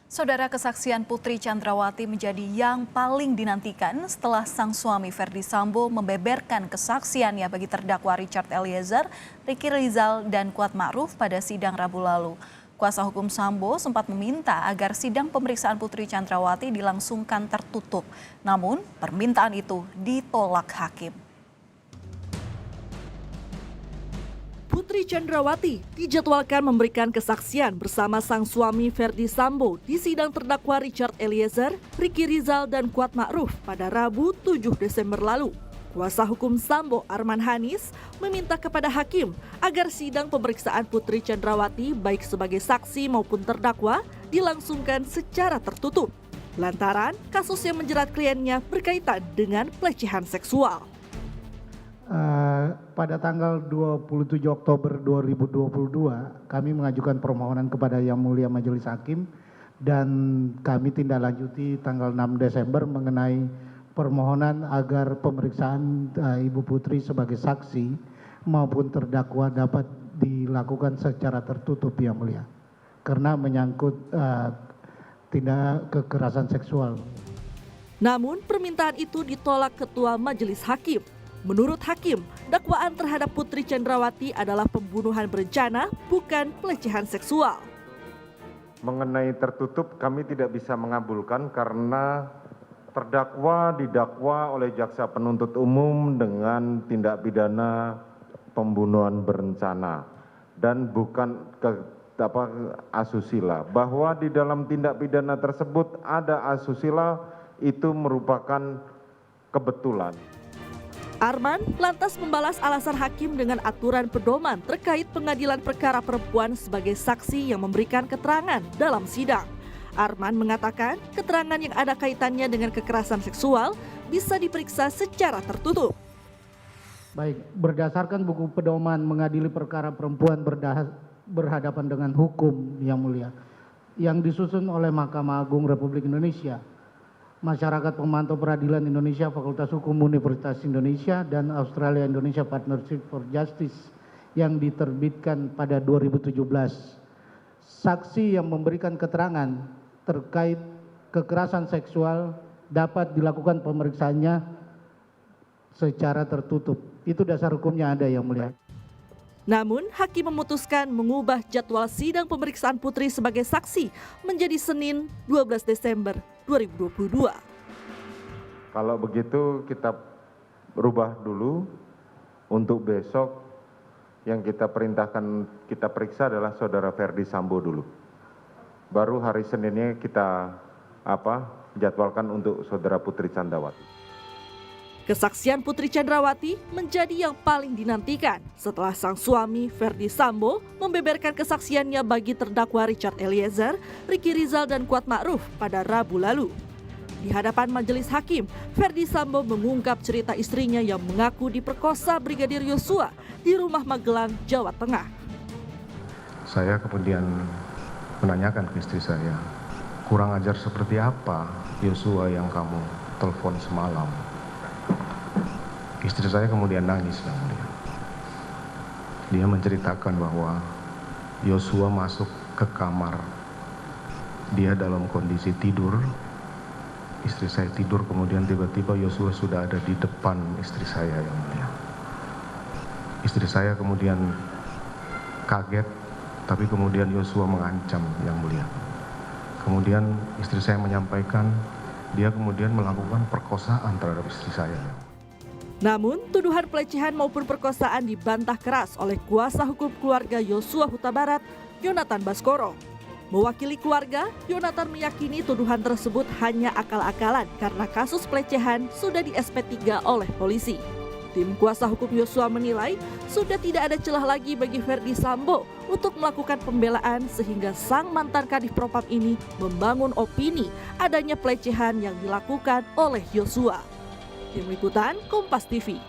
Saudara, kesaksian Putri Chandrawati menjadi yang paling dinantikan setelah sang suami Ferdy Sambo membeberkan kesaksiannya bagi terdakwa Richard Eliezer, Ricky Rizal, dan Kuat Ma'ruf pada sidang Rabu lalu. Kuasa hukum Sambo sempat meminta agar sidang pemeriksaan Putri Chandrawati dilangsungkan tertutup. Namun, permintaan itu ditolak hakim. Putri Chandrawati dijadwalkan memberikan kesaksian bersama sang suami Ferdy Sambo di sidang terdakwa Richard Eliezer, Ricky Rizal, dan Kuat Ma'ruf pada Rabu 7 Desember lalu. Kuasa hukum Sambo Arman Hanis meminta kepada hakim agar sidang pemeriksaan Putri Chandrawati baik sebagai saksi maupun terdakwa dilangsungkan secara tertutup. Lantaran kasus yang menjerat kliennya berkaitan dengan pelecehan seksual. Pada tanggal 27 Oktober 2022, kami mengajukan permohonan kepada Yang Mulia Majelis Hakim dan kami tindak lanjuti tanggal 6 Desember mengenai permohonan agar pemeriksaan Ibu Putri sebagai saksi maupun terdakwa dapat dilakukan secara tertutup, Yang Mulia, karena menyangkut tindak kekerasan seksual. Namun permintaan itu ditolak Ketua Majelis Hakim. Menurut hakim, dakwaan terhadap Putri Chandrawati adalah pembunuhan berencana, bukan pelecehan seksual. Mengenai tertutup, kami tidak bisa mengabulkan karena terdakwa didakwa oleh jaksa penuntut umum dengan tindak pidana pembunuhan berencana dan bukan asusila. Bahwa di dalam tindak pidana tersebut ada asusila itu merupakan kebetulan. Arman lantas membalas alasan hakim dengan aturan pedoman terkait pengadilan perkara perempuan sebagai saksi yang memberikan keterangan dalam sidang. Arman mengatakan keterangan yang ada kaitannya dengan kekerasan seksual bisa diperiksa secara tertutup. Baik, berdasarkan buku pedoman mengadili perkara perempuan berhadapan dengan hukum, Yang Mulia, yang disusun oleh Mahkamah Agung Republik Indonesia, Masyarakat Pemantau Peradilan Indonesia, Fakultas Hukum Universitas Indonesia, dan Australia Indonesia Partnership for Justice yang diterbitkan pada 2017. Saksi yang memberikan keterangan terkait kekerasan seksual dapat dilakukan pemeriksaannya secara tertutup. Itu dasar hukumnya ada, Yang Mulia. Namun, hakim memutuskan mengubah jadwal sidang pemeriksaan Putri sebagai saksi menjadi Senin 12 Desember 2022. Kalau begitu kita rubah dulu untuk besok yang kita perintahkan kita periksa adalah saudara Ferdy Sambo dulu. Baru hari Seninnya kita jadwalkan untuk saudara Putri Chandrawati. Kesaksian Putri Chandrawati menjadi yang paling dinantikan setelah sang suami Ferdy Sambo membeberkan kesaksiannya bagi terdakwa Richard Eliezer, Ricky Rizal, dan Kuat Ma'ruf pada Rabu lalu. Di hadapan majelis hakim, Ferdy Sambo mengungkap cerita istrinya yang mengaku diperkosa Brigadir Yosua di rumah Magelang, Jawa Tengah. Saya kemudian menanyakan ke istri saya, kurang ajar seperti apa Yosua yang kamu telepon semalam? Istri saya kemudian nangis, Yang Mulia. Dia menceritakan bahwa Yosua masuk ke kamar. Dia dalam kondisi tidur. Istri saya tidur, kemudian tiba-tiba Yosua sudah ada di depan istri saya, Yang Mulia. Istri saya kemudian kaget, tapi kemudian Yosua mengancam, Yang Mulia. Kemudian istri saya menyampaikan dia kemudian melakukan perkosaan terhadap istri saya. Namun, tuduhan pelecehan maupun perkosaan dibantah keras oleh kuasa hukum keluarga Yosua Huta Barat, Yonatan Baskoro. Mewakili keluarga, Yonatan meyakini tuduhan tersebut hanya akal-akalan karena kasus pelecehan sudah di SP3 oleh polisi. Tim kuasa hukum Yosua menilai sudah tidak ada celah lagi bagi Ferdy Sambo untuk melakukan pembelaan sehingga sang mantan Kadif Propam ini membangun opini adanya pelecehan yang dilakukan oleh Yosua. Tim Liputan Kompas TV.